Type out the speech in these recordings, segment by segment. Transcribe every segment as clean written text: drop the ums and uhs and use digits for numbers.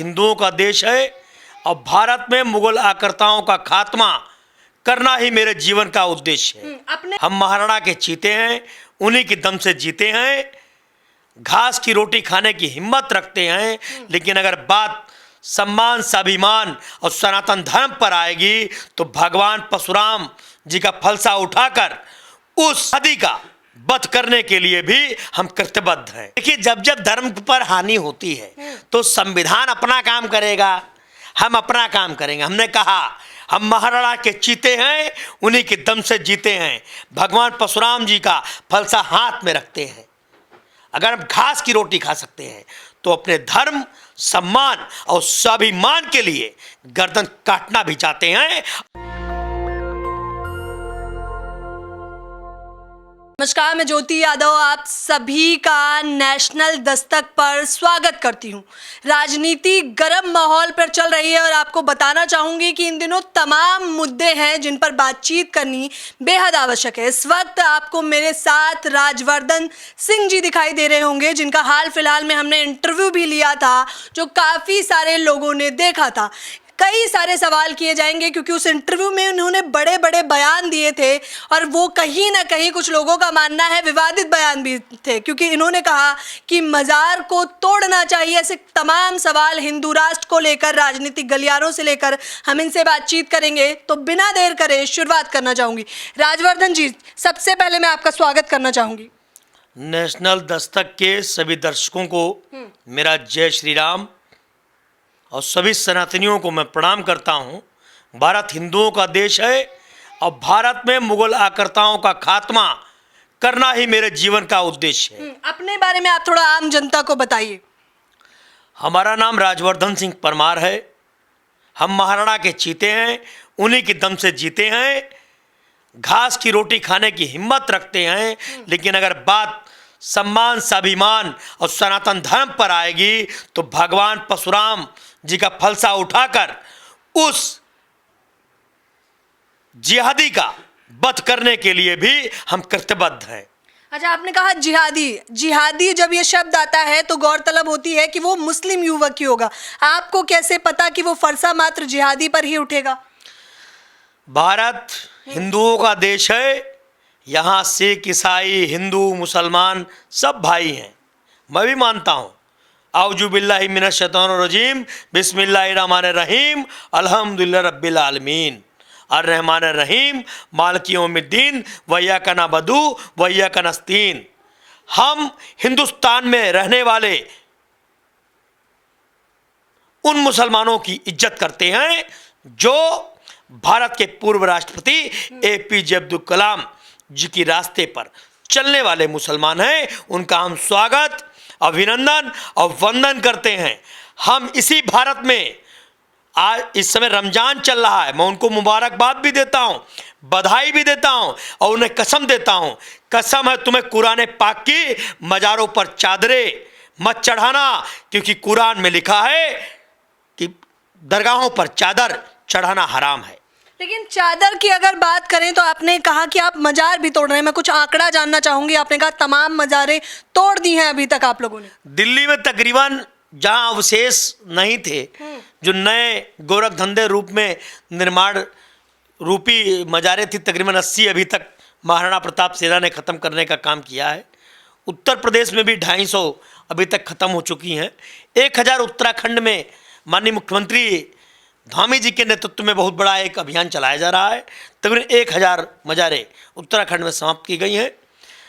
हिंदुओं का देश है और भारत में मुगल आक्रताओं का खात्मा करना ही मेरे जीवन का उद्देश्य है। हम महाराणा के चीते हैं, उन्हीं के दम से जीते हैं, घास की रोटी खाने की हिम्मत रखते हैं। लेकिन अगर बात सम्मान, स्वाभिमान और सनातन धर्म पर आएगी तो भगवान परशुराम जी का फलसा उठाकर उस नदी का वध करने के लिए भी हम कृतबद्ध हैं। देखिए, जब जब धर्म पर हानि होती है तो संविधान अपना काम करेगा, हम अपना काम करेंगे। हमने कहा हम महाराणा के चीते हैं, उन्हीं के दम से जीते हैं। भगवान परशुराम जी का फलसा हाथ में रखते हैं। अगर हम घास की रोटी खा सकते हैं तो अपने धर्म, सम्मान और स्वाभिमान के लिए गर्दन काटना भी चाहते हैं। नमस्कार, मैं ज्योति यादव आप सभी का नेशनल दस्तक पर स्वागत करती हूं। राजनीति गर्म माहौल पर चल रही है और आपको बताना चाहूंगी कि इन दिनों तमाम मुद्दे हैं जिन पर बातचीत करनी बेहद आवश्यक है। इस वक्त आपको मेरे साथ राजवर्धन सिंह जी दिखाई दे रहे होंगे, जिनका हाल फिलहाल में हमने इंटरव्यू भी लिया था, जो काफ़ी सारे लोगों ने देखा था। कई सारे सवाल किए जाएंगे क्योंकि उस इंटरव्यू में उन्होंने बड़े बड़े बयान दिए थे और वो कहीं ना कहीं कुछ लोगों का मानना है विवादित बयान भी थे, क्योंकि इन्होंने कहा कि मज़ार को तोड़ना चाहिए। ऐसे तमाम सवाल हिंदू राष्ट्र को लेकर, राजनीतिक गलियारों से लेकर हम इनसे बातचीत करेंगे। तो बिना देर करे शुरुआत करना चाहूँगी। राजवर्धन जी, सबसे पहले मैं आपका स्वागत करना चाहूँगी। नेशनल दस्तक के सभी दर्शकों को मेरा जय श्री राम और सभी सनातनियों को मैं प्रणाम करता हूँ। भारत हिंदुओं का देश है और भारत में मुगल आक्रताओं का खात्मा करना ही मेरे जीवन का उद्देश्य है। अपने बारे में आप थोड़ा आम जनता को बताइए। हमारा नाम राजवर्धन सिंह परमार है। हम महाराणा के चीते हैं, उन्हीं के दम से जीते हैं, घास की रोटी खाने की हिम्मत रखते हैं। लेकिन अगर बात सम्मान, स्वाभिमान और सनातन धर्म पर आएगी तो भगवान परशुराम जी का फलसा उठाकर उस जिहादी का वध करने के लिए भी हम कृतबद्ध हैं। अच्छा, आपने कहा जिहादी जब ये शब्द आता है तो गौरतलब होती है कि वो मुस्लिम युवक ही होगा। आपको कैसे पता कि वो फरसा मात्र जिहादी पर ही उठेगा? भारत हिंदुओं का देश है। यहाँ सिख, ईसाई, हिंदू, मुसलमान सब भाई हैं। मैं भी मानता हूँ औजु बिल्लाहि मिनश शैतानिर रजीम, बिस्मिल्लाहिर रहमानिर रहीम, अल्हम्दुलिल्लाह रब्बिल आलमीन, अर्रहमानिर रहीम, मालिकि यौमिद्दीन, व इय्याका नअबुदु व इय्याका नस्तईन। हम हिंदुस्तान में रहने वाले उन मुसलमानों की इज्जत करते हैं जो भारत के पूर्व राष्ट्रपति APJ अब्दुल कलाम जी के रास्ते पर चलने वाले मुसलमान हैं। उनका हम स्वागत, अभिनंदन और वंदन करते हैं। हम इसी भारत में आज इस समय रमजान चल रहा है, मैं उनको मुबारकबाद भी देता हूँ, बधाई भी देता हूँ और उन्हें कसम देता हूँ, कसम है तुम्हें कुरान पाक की मज़ारों पर चादरें मत चढ़ाना, क्योंकि कुरान में लिखा है कि दरगाहों पर चादर चढ़ाना हराम है। लेकिन चादर की अगर बात करें तो आपने कहा कि आप मजार भी तोड़ रहे हैं। मैं कुछ आंकड़ा जानना चाहूंगी। आपने कहा तमाम मजारें तोड़ दी हैं अभी तक आप लोगों ने। दिल्ली में तकरीबन जहां अवशेष नहीं थे, जो नए गोरख धंधे रूप में निर्माण रूपी मजारें थी, तकरीबन 80 अभी तक महाराणा प्रताप सेना ने ख़त्म करने का काम किया है। उत्तर प्रदेश में भी 250 अभी तक ख़त्म हो चुकी हैं। 1000 उत्तराखंड में माननीय मुख्यमंत्री धामी जी के नेतृत्व में बहुत बड़ा एक अभियान चलाया जा रहा है। तकरीबन 1000 मज़ारें उत्तराखंड में समाप्त की गई हैं।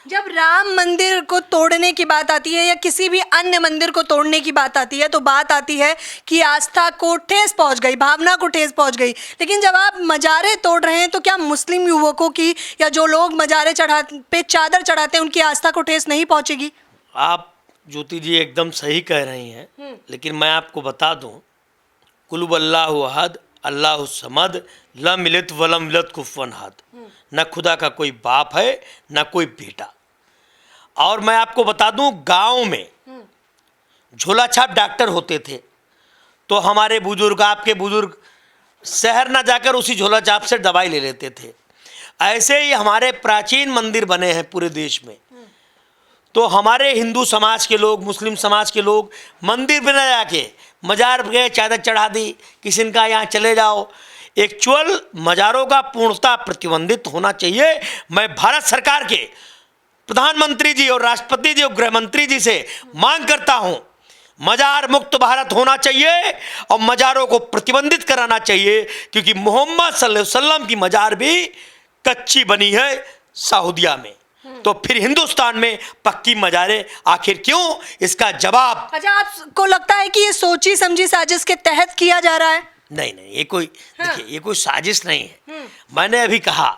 जब राम मंदिर को तोड़ने की बात आती है या किसी भी अन्य मंदिर को तोड़ने की बात आती है तो बात आती है कि आस्था को ठेस पहुंच गई, भावना को ठेस पहुंच गई। लेकिन जब आप मज़ारें तोड़ रहे हैं तो क्या मुस्लिम युवकों की या जो लोग मज़ारें पे चादर चढ़ाते हैं उनकी आस्था को ठेस नहीं पहुँचेगी? आप ज्योति जी एकदम सही कह रही हैं, लेकिन मैं आपको बता दूँ, कुल हुवल्लाहु अहद, अल्लाहु समद, लम यलिद वलम यूलद कुफुवन अहद। न खुदा का कोई बाप है न कोई बेटा। और मैं आपको बता दूं, गांव में झोला छाप डॉक्टर होते थे तो हमारे बुजुर्ग, आपके बुजुर्ग शहर ना जाकर उसी झोला छाप से दवाई ले लेते थे। ऐसे ही हमारे प्राचीन मंदिर बने हैं पूरे देश में। तो हमारे हिंदू समाज के लोग, मुस्लिम समाज के लोग मंदिर में न जाके मजार गए चादर चढ़ा दी, किसी ने कहा यहाँ चले जाओ। एक्चुअल मजारों का पूर्णतः प्रतिबंधित होना चाहिए। मैं भारत सरकार के प्रधानमंत्री जी और राष्ट्रपति जी और गृह मंत्री जी से मांग करता हूं, मजार मुक्त भारत होना चाहिए और मजारों को प्रतिबंधित कराना चाहिए, क्योंकि मोहम्मद सल्लल्लाहु अलैहि वसल्लम की मजार भी कच्ची बनी है सऊदिया में, तो फिर हिंदुस्तान में पक्की मजारें आखिर क्यों? इसका जवाब। अच्छा, आपको लगता है कि ये सोची समझी साजिश के तहत किया जा रहा है? नहीं, ये कोई देखिए, ये कोई साजिश नहीं है। मैंने अभी कहा,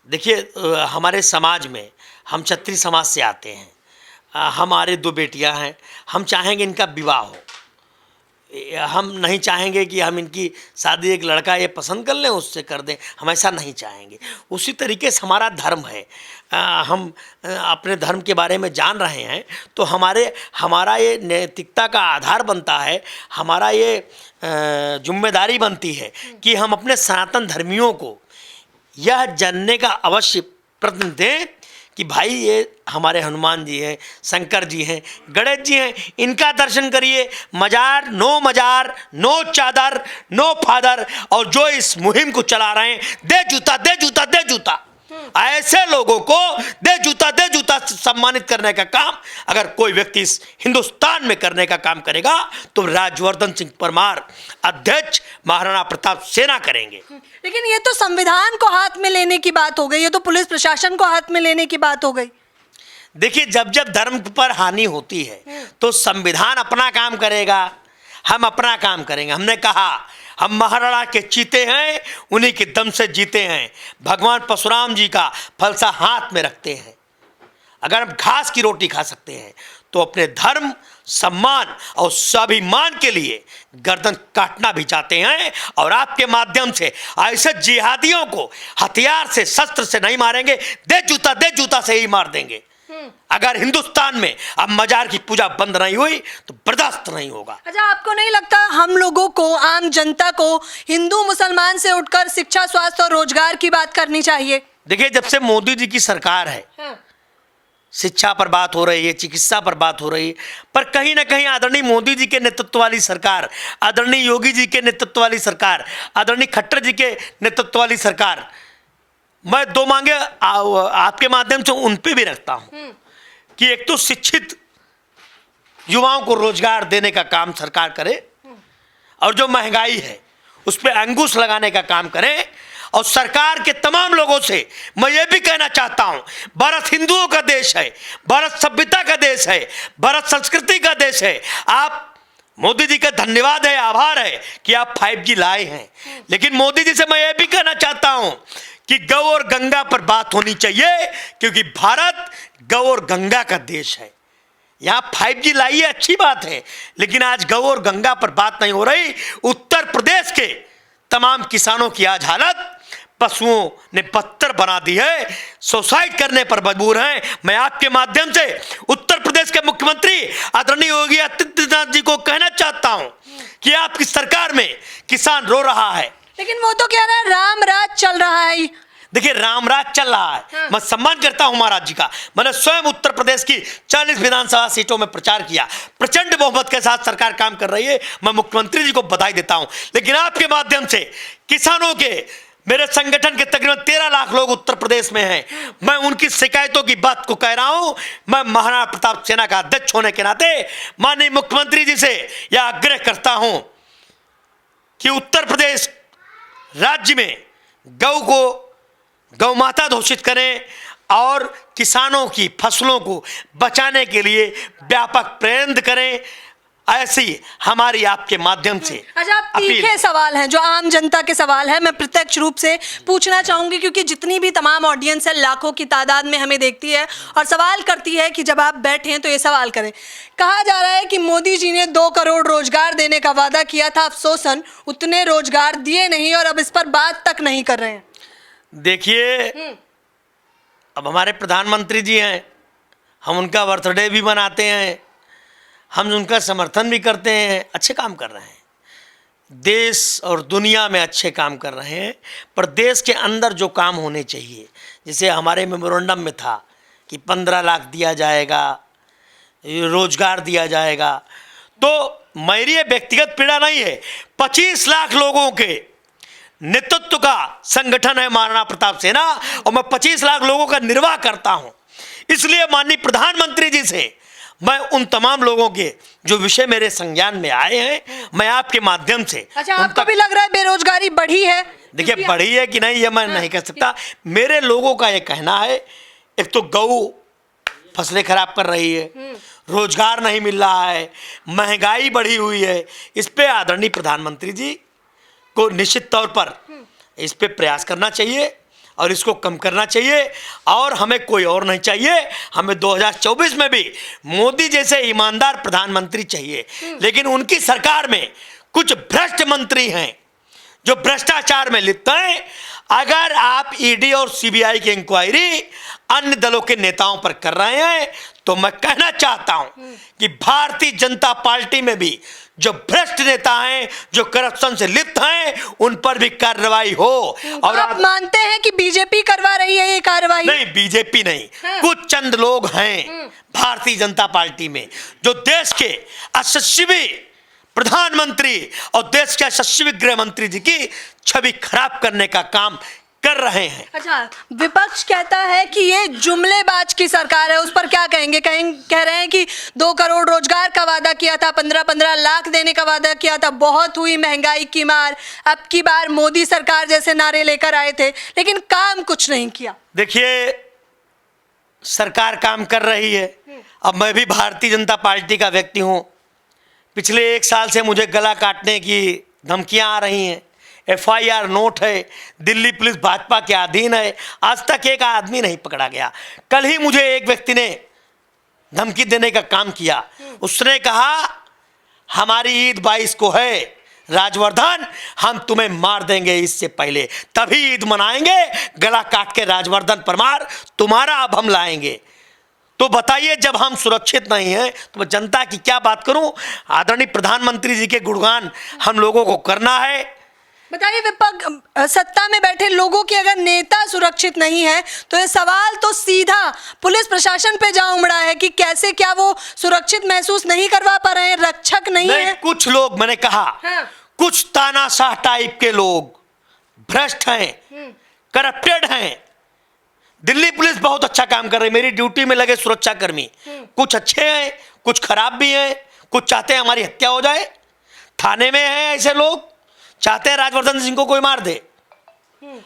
देखिए हमारे समाज में, हम क्षत्रिय समाज से आते हैं, हमारे 2 बेटियां हैं, हम चाहेंगे इनका विवाह हो, हम नहीं चाहेंगे कि हम इनकी शादी एक लड़का ये पसंद कर लें उससे कर दें, हम ऐसा नहीं चाहेंगे। उसी तरीके से हमारा धर्म है, हम अपने धर्म के बारे में जान रहे हैं, तो हमारा ये नैतिकता का आधार बनता है, हमारा ये जिम्मेदारी बनती है कि हम अपने सनातन धर्मियों को यह जानने का अवश्य प्रयत्न दें कि भाई ये हमारे हनुमान जी हैं, शंकर जी हैं, गणेश जी हैं, इनका दर्शन करिए। मजार, नो चादर, नो फादर, और जो इस मुहिम को चला रहे हैं, दे जूता, दे जूता, दे जूता, ऐसे लोगों को दे जूता सम्मानित करने का काम अगर कोई व्यक्ति इस हिंदुस्तान में करने का काम करेगा तो राजवर्धन सिंह परमार अध्यक्ष महाराणा प्रताप सेना करेंगे। लेकिन ये तो संविधान को हाथ में लेने की बात हो गई, ये तो पुलिस प्रशासन को हाथ में लेने की बात हो गई। देखिए, जब धर्म पर हानि होती है तो संविधान अपना काम करेगा, हम अपना काम करेंगे। हमने कहा हम महाराणा के चीते हैं, उन्हीं के दम से जीते हैं। भगवान परशुराम जी का फलसा हाथ में रखते हैं। अगर हम घास की रोटी खा सकते हैं तो अपने धर्म, सम्मान और स्वाभिमान के लिए गर्दन काटना भी चाहते हैं, और आपके माध्यम से ऐसे जिहादियों को हथियार से, शस्त्र से नहीं मारेंगे, दे जूता से ही मार देंगे। अगर हिंदुस्तान में अब मजार की पूजा बंद नहीं हुई तो बर्दाश्त नहीं होगा। अच्छा, आपको नहीं लगता हम लोगों को, आम जनता को हिंदू मुसलमान से उठकर शिक्षा, स्वास्थ्य और रोजगार की बात करनी चाहिए? देखिए, जब से मोदी जी की सरकार है, शिक्षा पर बात हो रही है, चिकित्सा पर बात हो रही है, पर कहीं ना कहीं आदरणीय मोदी जी के नेतृत्व वाली सरकार, आदरणीय योगी जी के नेतृत्व वाली सरकार, आदरणीय खट्टर जी के नेतृत्व वाली सरकार, मैं 2 मांगे आपके माध्यम से उन पे भी रखता हूं कि एक तो शिक्षित युवाओं को रोजगार देने का काम सरकार करे, और जो महंगाई है उस पर अंकुश लगाने का काम करें। और सरकार के तमाम लोगों से मैं ये भी कहना चाहता हूं, भारत हिंदुओं का देश है, भारत सभ्यता का देश है, भारत संस्कृति का देश है। आप मोदी जी का धन्यवाद है, आभार है कि आप 5G लाए हैं, लेकिन मोदी जी से मैं ये भी कहना चाहता हूं कि गौ और गंगा पर बात होनी चाहिए, क्योंकि भारत गौ और गंगा का देश है। यहाँ 5G लाइए, अच्छी बात है, लेकिन आज गौ और गंगा पर बात नहीं हो रही। उत्तर प्रदेश के तमाम किसानों की आज हालत पशुओं ने बदतर बना दी है, सुसाइड करने पर मजबूर हैं। मैं आपके माध्यम से उत्तर प्रदेश के मुख्यमंत्री आदरणीय योगी आदित्यनाथ जी को कहना चाहता हूं कि आपकी सरकार में किसान रो रहा है, लेकिन वो तो कह रहे हैं राम राज चल रहा है। देखिए, रामराज चल रहा है। मैं सम्मान करता हूं महाराज जी का। मैंने स्वयं उत्तर प्रदेश की 40 विधानसभा सीटों में प्रचार किया, प्रचंड बहुमत के साथ सरकार काम कर रही है। मैं मुख्यमंत्री जी को बधाई देता हूं, लेकिन आपके माध्यम से किसानों के, मेरे संगठन के तकरीबन 13 लाख लोग उत्तर प्रदेश में हैं, मैं उनकी शिकायतों की बात को कह रहा हूं। मैं महाराणा प्रताप सेना का अध्यक्ष होने के नाते माननीय मुख्यमंत्री जी से यह आग्रह करता हूं कि उत्तर प्रदेश राज्य में गौ को गौ माता घोषित करें और किसानों की फसलों को बचाने के लिए व्यापक प्रयत्न करें। ऐसी हमारी आपके माध्यम से अच्छा, आप तीखे सवाल हैं जो आम जनता के सवाल है, मैं प्रत्यक्ष रूप से पूछना चाहूंगी, क्योंकि जितनी भी तमाम ऑडियंस है, लाखों की तादाद में हमें देखती है और सवाल करती है कि जब आप बैठे हैं तो ये सवाल करें। कहा जा रहा है कि मोदी जी ने 2 करोड़ रोजगार देने का वादा किया था, अफसोसन उतने रोजगार दिए नहीं और अब इस पर बात तक नहीं कर रहे हैं। देखिए, अब हमारे प्रधानमंत्री जी हैं, हम उनका बर्थडे भी मनाते हैं, हम उनका समर्थन भी करते हैं, अच्छे काम कर रहे हैं, देश और दुनिया में अच्छे काम कर रहे हैं। पर देश के अंदर जो काम होने चाहिए, जैसे हमारे मेमोरेंडम में था कि 15 लाख दिया जाएगा, रोजगार दिया जाएगा, तो मेरी ये व्यक्तिगत पीड़ा नहीं है, 25 लाख लोगों के नेतृत्व का संगठन है महाराणा प्रताप सेना, और मैं 25 लाख लोगों का निर्वाह करता हूं। इसलिए माननीय प्रधानमंत्री जी से मैं उन तमाम लोगों के जो विषय मेरे संज्ञान में आए हैं, मैं आपके माध्यम से अच्छा, आपको भी लग रहा है बेरोजगारी बढ़ी है? देखिए, बढ़ी है कि नहीं ये मैं नहीं कह सकता। मेरे लोगों का ये कहना है, एक तो गऊ फसलें खराब कर रही है, रोजगार नहीं मिल रहा है, महंगाई बढ़ी हुई है। इस पे आदरणीय प्रधानमंत्री जी को निश्चित तौर पर इस पे प्रयास करना चाहिए और इसको कम करना चाहिए। और हमें कोई और नहीं चाहिए, हमें 2024 में भी मोदी जैसे ईमानदार प्रधानमंत्री चाहिए। लेकिन उनकी सरकार में कुछ भ्रष्ट मंत्री हैं जो भ्रष्टाचार में लिप्त हैं। अगर आप ईडी और सीबीआई की इंक्वायरी अन्य दलों के नेताओं पर कर रहे हैं तो मैं कहना चाहता हूं कि भारतीय जनता पार्टी में भी जो भ्रष्ट नेता हैं, जो करप्शन से लिप्त हैं, उन पर भी कार्रवाई हो। और आप मानते हैं कि बीजेपी करवा रही है ये कार्रवाई? नहीं, बीजेपी नहीं, कुछ चंद लोग हैं भारतीय जनता पार्टी में जो देश के यशस्वी प्रधानमंत्री और देश के यशस्वी गृह मंत्री जी की छवि खराब करने का काम कर रहे हैं। अच्छा, विपक्ष कहता है कि ये जुमलेबाज की सरकार है, उस पर क्या कहेंगे? कह रहे हैं कि 2 करोड़ रोजगार का वादा किया था, 15-15 लाख देने का वादा किया था, बहुत हुई महंगाई की मार, अब की बार मोदी सरकार जैसे नारे लेकर आए थे, लेकिन काम कुछ नहीं किया। देखिए, सरकार काम कर रही है। अब मैं भी भारतीय जनता पार्टी का व्यक्ति हूं। पिछले 1 साल से मुझे गला काटने की धमकियां आ रही हैं, FIR नोट है, दिल्ली पुलिस भाजपा के अधीन है, आज तक एक आदमी नहीं पकड़ा गया। कल ही मुझे एक व्यक्ति ने धमकी देने का काम किया। उसने कहा हमारी ईद 22 को है राजवर्धन, हम तुम्हें मार देंगे इससे पहले, तभी ईद मनाएंगे, गला काट के राजवर्धन परमार तुम्हारा अब हम लाएंगे। तो बताइए, जब हम सुरक्षित नहीं हैं तो मैं जनता की क्या बात करूं? आदरणीय प्रधानमंत्री जी के गुणगान हम लोगों को करना है। बताइए, विपक्ष सत्ता में बैठे लोगों की अगर नेता सुरक्षित नहीं है तो ये सवाल तो सीधा पुलिस प्रशासन पे जा उमड़ा है कि कैसे, क्या वो सुरक्षित महसूस नहीं करवा पा रहे हैं, रक्षक नहीं है? कुछ लोग, मैंने कहा कुछ तानाशाह टाइप के लोग भ्रष्ट हैं, करप्टेड हैं। दिल्ली पुलिस बहुत अच्छा काम कर रही है, मेरी ड्यूटी में लगे सुरक्षाकर्मी कुछ अच्छे हैं, कुछ खराब भी हैं, कुछ चाहते हैं हमारी हत्या हो जाए। थाने में हैं ऐसे लोग, चाहते हैं राजवर्धन सिंह को कोई मार दे।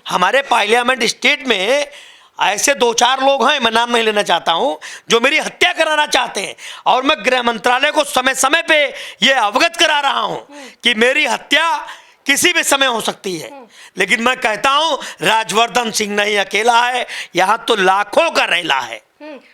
हमारे पार्लियामेंट स्टेट में ऐसे 2-4 लोग हैं, मैं नाम नहीं लेना चाहता हूं, जो मेरी हत्या कराना चाहते हैं। और मैं गृह मंत्रालय को समय समय पे ये अवगत करा रहा हूं कि मेरी हत्या किसी भी समय हो सकती है। लेकिन मैं कहता हूं राजवर्धन सिंह नहीं अकेला है, यहां तो लाखों का रैला है।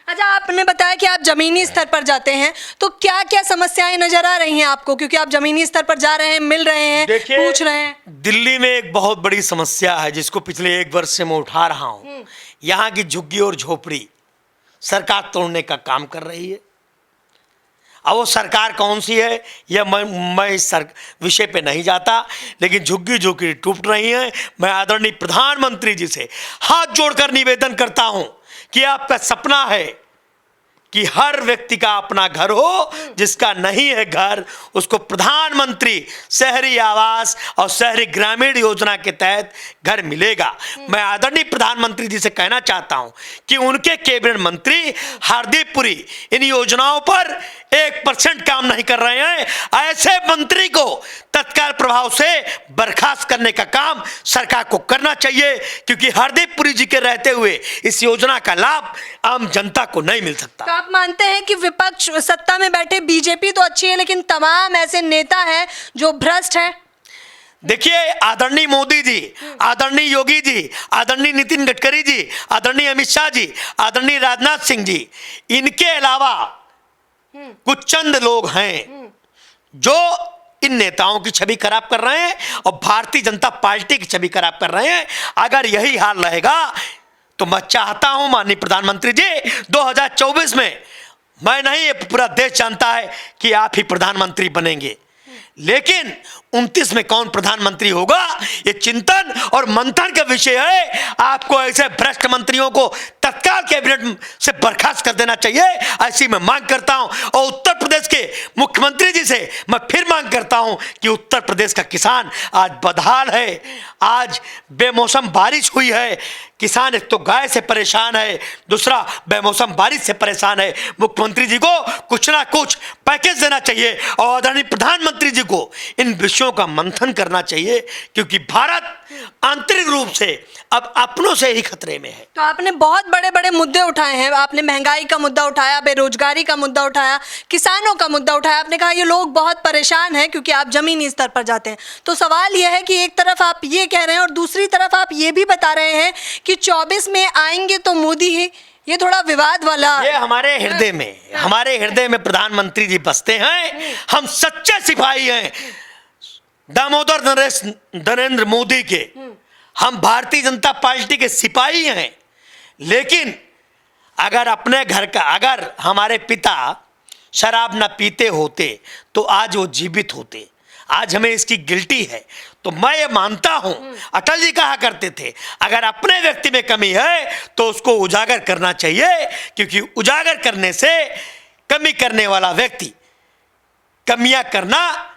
अच्छा, आपने बताया कि आप जमीनी स्तर पर जाते हैं, तो क्या क्या समस्याएं नजर आ रही हैं आपको? क्योंकि आप जमीनी स्तर पर जा रहे हैं, मिल रहे हैं, पूछ रहे हैं। दिल्ली में एक बहुत बड़ी समस्या है जिसको पिछले 1 वर्ष से मैं उठा रहा हूं। यहाँ की झुग्गी और झोपड़ी सरकार तोड़ने का काम कर रही है। अब वो सरकार कौन सी है यह मैं इस विषय पे नहीं जाता, लेकिन झुग्गी झोपड़ी टूट रही है। मैं आदरणीय प्रधानमंत्री जी से हाथ जोड़कर निवेदन करता हूं कि आपका सपना है कि हर व्यक्ति का अपना घर हो, जिसका नहीं है घर उसको प्रधानमंत्री शहरी आवास और शहरी ग्रामीण योजना के तहत घर मिलेगा। मैं आदरणीय प्रधानमंत्री जी से कहना चाहता हूं कि उनके कैबिनेट मंत्री हरदीप पुरी इन योजनाओं पर 1% काम नहीं कर रहे हैं। ऐसे मंत्री को तत्काल प्रभाव से बर्खास्त करने का काम सरकार को करना चाहिए, क्योंकि हरदीप पुरी जी के रहते हुए इस योजना का लाभ आम जनता को नहीं मिल सकता। तो आप मानते हैं कि विपक्ष सत्ता में बैठे बीजेपी तो अच्छी है, लेकिन तमाम ऐसे नेता हैं जो भ्रष्ट हैं? देखिए, आदरणीय मोदी जी, आदरणीय योगी जी, आदरणीय नितिन गडकरी जी, आदरणीय अमित शाह जी, आदरणीय राजनाथ सिंह जी, इनके अलावा कुछ चंद लोग हैं जो इन नेताओं की छवि खराब कर रहे हैं और भारतीय जनता पार्टी की छवि खराब कर रहे हैं। अगर यही हाल रहेगा तो मैं चाहता हूं माननीय प्रधानमंत्री जी 2024 में, मैं नहीं, ये पूरा देश जानता है कि आप ही प्रधानमंत्री बनेंगे, लेकिन 29 में कौन प्रधानमंत्री होगा, ये चिंतन और मंथन का विषय है। आपको ऐसे भ्रष्ट मंत्रियों को तत्काल कैबिनेट से बर्खास्त कर देना चाहिए, ऐसी मैं मांग करता हूं। और उत्तर प्रदेश के मुख्यमंत्री जी से मैं फिर मांग करता हूं कि उत्तर प्रदेश का किसान आज बदहाल है। आज बेमौसम बारिश हुई है, किसान एक तो गाय से परेशान है, दूसरा बेमौसम बारिश से परेशान है। मुख्यमंत्री जी को कुछ ना कुछ पैकेज देना चाहिए और आदरणीय प्रधानमंत्री जी को इन विषयों का मंथन करना चाहिए, क्योंकि भारत आंतरिक रूप से अब अपनों से ही खतरे में है। तो आपने बहुत बड़े बड़े मुद्दे उठाए हैं। आपने महंगाई का मुद्दा उठाया, बेरोजगारी का मुद्दा उठाया, किसानों का मुद्दा उठाया। आपने कहा ये लोग बहुत परेशान हैं क्योंकि आप जमीनी स्तर पर जाते हैं। तो सवाल यह है कि एक तरफ आप ये कह रहे हैं और दूसरी तरफ आप ये भी बता रहे हैं कि 24 में आएंगे तो मोदी ही। ये थोड़ा विवाद वाला। ये हमारे हृदय में प्रधानमंत्री जी बसते हैं। हम सच्चे सिपाही हैं दामोदर नरेंद्र मोदी के। हम भारतीय जनता पार्टी के सिपाही हैं। लेकिन अगर अपने घर का, अगर हमारे पिता शराब न पीते होते तो आज वो जीवित होते। आज हमें इसकी गिल्टी है। तो मैं ये मानता हूं, अटल जी कहा करते थे, अगर अपने व्यक्ति में कमी है तो उसको उजागर करना चाहिए, क्योंकि उजागर करने से कमी करने वाला व्यक्ति कमियां करना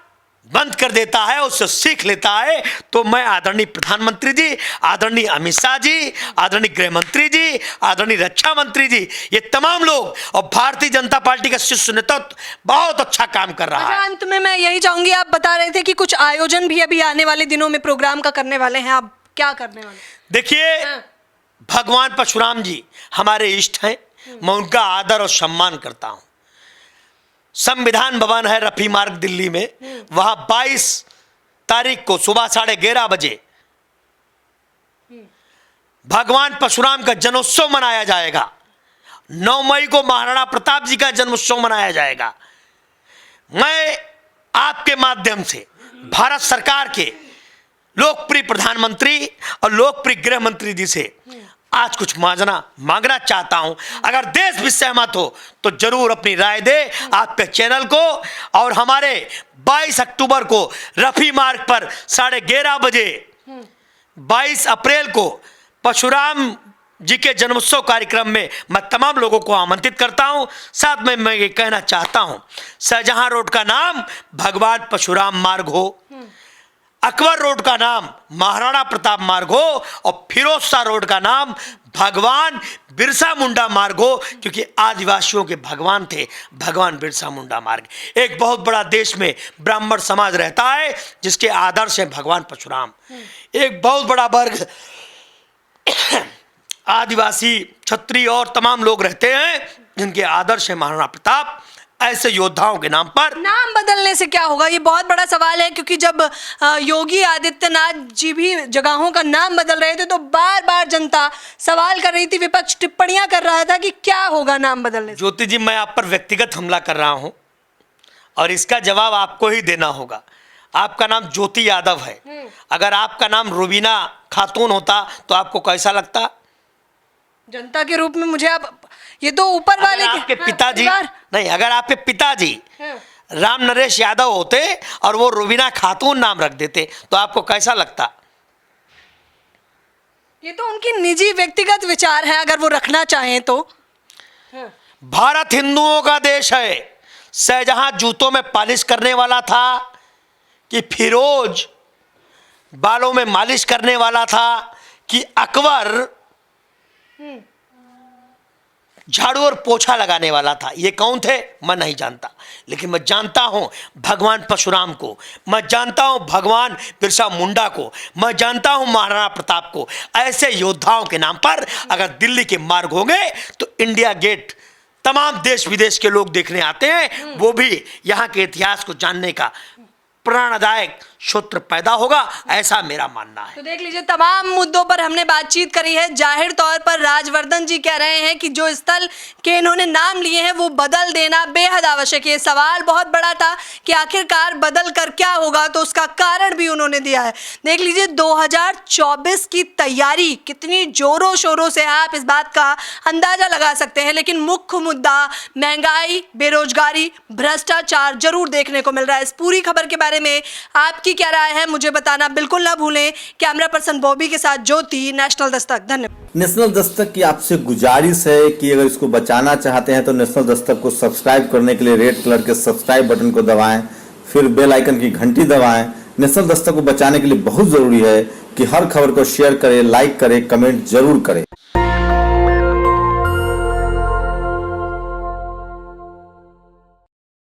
बंद कर देता है, उससे सीख लेता है। तो मैं आदरणीय प्रधानमंत्री जी, आदरणीय अमित शाह जी, आदरणीय गृह मंत्री जी, आदरणीय रक्षा मंत्री जी, ये तमाम लोग और भारतीय जनता पार्टी का शीर्ष नेतृत्व बहुत अच्छा काम कर रहा है। अंत में मैं यही चाहूंगी, आप बता रहे थे कि कुछ आयोजन भी अभी आने वाले दिनों में प्रोग्राम का करने वाले हैं। आप क्या करने वाले? देखिए, भगवान परशुराम जी हमारे इष्ट हैं। मैं उनका आदर और सम्मान करता हूं। संविधान भवन है रफी मार्ग दिल्ली में, वहां 22 तारीख को सुबह 11:30 बजे भगवान परशुराम का जन्मोत्सव मनाया जाएगा। 9 मई को महाराणा प्रताप जी का जन्मोत्सव मनाया जाएगा। मैं आपके माध्यम से भारत सरकार के लोकप्रिय प्रधानमंत्री और लोकप्रिय गृह मंत्री जी से आज कुछ मांगना चाहता हूं। अगर देश भी सहमत हो तो जरूर अपनी राय दे आपके चैनल को। और हमारे 22 अक्टूबर को रफी मार्ग पर 11:30 बजे 22 अप्रैल को परशुराम जी के जन्मोत्सव कार्यक्रम में मैं तमाम लोगों को आमंत्रित करता हूं। साथ में मैं ये कहना चाहता हूं, शाहजहां रोड का नाम भगवान परशुराम मार्ग हो, अकबर रोड का नाम महाराणा प्रताप मार्ग हो और फिरोज शाह रोड का नाम भगवान बिरसा मुंडा मार्ग हो, क्योंकि आदिवासियों के भगवान थे भगवान बिरसा मुंडा मार्ग। एक बहुत बड़ा देश में ब्राह्मण समाज रहता है जिसके आदर्श हैं भगवान परशुराम। एक बहुत बड़ा वर्ग आदिवासी, क्षत्रिय और तमाम लोग रहते हैं जिनके आदर्श हैं महाराणा प्रताप। ऐसे योद्धाओं के नाम पर नाम बदलने से क्या होगा? ये बहुत बड़ा सवाल है, क्योंकि जब योगी आदित्यनाथ जी भी जगहों का नाम बदल रहे थे तो बार बार जनता सवाल कर रही थी, विपक्ष टिप्पणियां कर रहा था कि क्या होगा नाम बदलने से। ज्योति जी, मैं आप पर व्यक्तिगत हमला कर रहा हूं और इसका जवाब आपको ही देना होगा। आपका नाम ज्योति यादव है। अगर आपका नाम रुबीना खातून होता तो आपको कैसा लगता? जनता के रूप में मुझे आप, ये तो ऊपर वाले आपके पिताजी नहीं, अगर आपके पिताजी राम नरेश यादव होते और वो रुबीना खातून नाम रख देते तो आपको कैसा लगता? ये तो उनकी निजी व्यक्तिगत विचार है, अगर वो रखना चाहें तो। भारत हिंदुओं का देश है। शाहजहां जूतों में पॉलिश करने वाला था कि फिरोज बालों में मालिश करने वाला था कि अकबर झाड़ू और पोछा लगाने वाला था? ये कौन थे मैं नहीं जानता, लेकिन मैं जानता हूं भगवान परशुराम को, मैं जानता हूं भगवान बिरसा मुंडा को, मैं जानता हूं महाराणा प्रताप को। ऐसे योद्धाओं के नाम पर अगर दिल्ली के मार्ग होंगे तो इंडिया गेट तमाम देश विदेश के लोग देखने आते हैं, वो भी यहाँ के इतिहास को जानने का प्रेरणादायक सूत्र पैदा होगा, ऐसा मेरा मानना है। तो देख लीजिए, तमाम मुद्दों पर हमने बातचीत करी है। जाहिर तौर पर राजवर्धन जी कह रहे हैं कि जो स्थल के इन्होंने नाम लिए हैं वो बदल देना बेहद आवश्यक है। ये सवाल बहुत बड़ा था कि आखिरकार बदल कर क्या होगा, तो उसका कारण भी उन्होंने दिया है। देख लीजिए, 2024 की तैयारी कितनी जोरों शोरों से है, आप इस बात का अंदाजा लगा सकते हैं। लेकिन मुख्य मुद्दा महंगाई, बेरोजगारी, भ्रष्टाचार जरूर देखने को मिल रहा है। इस पूरी खबर के बारे बारे में आपकी क्या राय है मुझे बताना बिल्कुल ना भूलें। कैमरा पर्सन बॉबी के साथ ज्योति, नेशनल दस्तक। धन्यवाद। नेशनल दस्तक की आपसे गुजारिश है कि अगर इसको बचाना चाहते हैं तो नेशनल दस्तक को सब्सक्राइब करने के लिए रेड कलर के सब्सक्राइब बटन को दबाएं, फिर बेल आइकन की घंटी दबाएं। नेशनल दस्तक को बचाने के लिए बहुत जरूरी है कि हर खबर को शेयर करें, लाइक करें, कमेंट जरूर करें।